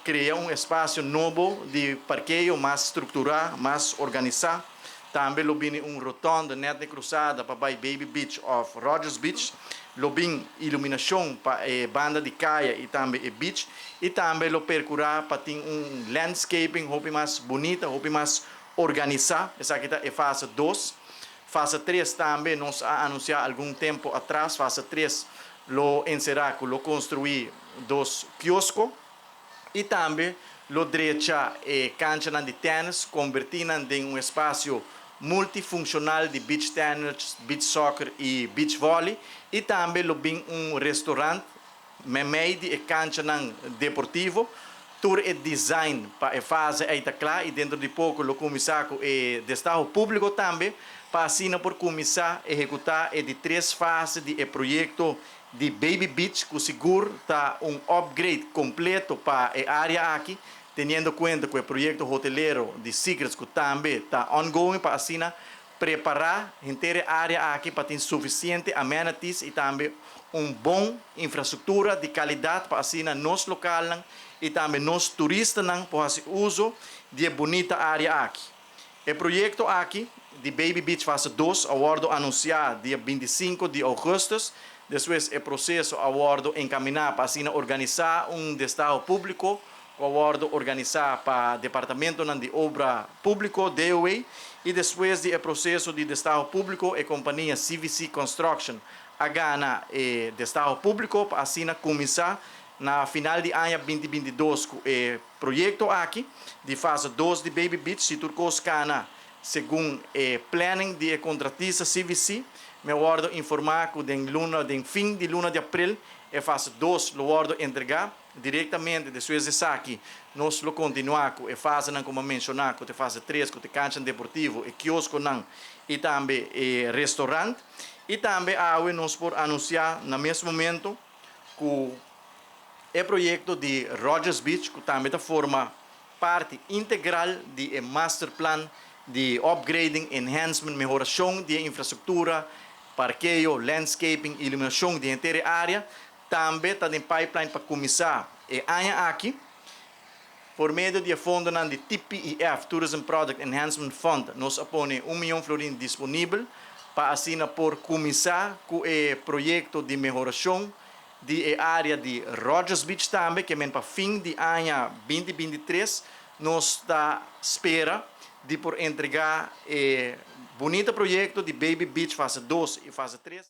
criar um espaço novo de parqueio mais estruturado, mais organizado. Também lobin rotonda net de cruzada para Baby Beach of Rogers Beach. Lobin iluminação para a banda de caia e também a beach. E também lo percurar para ter landscaping mais bonita, mais organizado. Essa aqui é a fase 2. Fase 3 também nós anunciamos algum tempo atrás. Fase 3 lo encerrar, lo construir 2 quioscos. E também lo direita cancha de tênis, convertindo em espaço multifuncional de beach tennis, beach soccer e beach volley. E também lo bem restaurante, meio de cancha deportivo. Tour e design para a fase está clara e dentro de pouco lo começar com o destaque público também para assim por começar a executar de 3 fases de projeto de Baby Beach, que seguro está upgrade completo para a área aqui, tendo em conta que o projeto hoteleiro de Secrets que também está ongoing para assim preparar a inteira área aqui para ter suficiente amenities e também bom infraestrutura de qualidade para assim nos locais e também nos turistas possam uso de bonita área aqui. O projeto aqui de Baby Beach fase 2 aguardo anunciar dia 25 de agosto. Depois o processo aguardo encaminhar para assim organizar destaque público, aguardo organizar para departamento de obra público DOA e depois do processo de destaque público a companhia CVC Construction a ganhar destaque público para assim começar na final de ano 2022 com o projeto aqui de fase 2 de Baby Beach se turcos cana segundo o planning de contratista CVC. Me guardo informar que den fim de luna de abril a fase 2 lo guardo entregar diretamente depois de aqui nós lo continuar com a fase como mencionar com a fase 3 com a cancha deportivo e quiosco e também restaurante e também nós por anunciar no mesmo momento que o projeto de Rogers Beach que também forma parte integral do master plan de upgrading, enhancement, melhoração de infraestrutura, parqueio, landscaping, iluminação de inteira área. Também está em pipeline para começar aqui por meio de fundo de TPEF, Tourism Product Enhancement Fund, nós apone 1 milhão florin disponível para assim por começar com o projeto de melhoração de área de Rogers Beach também, que para fim de ano 2023 nós está espera de por entregar bonito projeto de Baby Beach fase 2 e fase 3.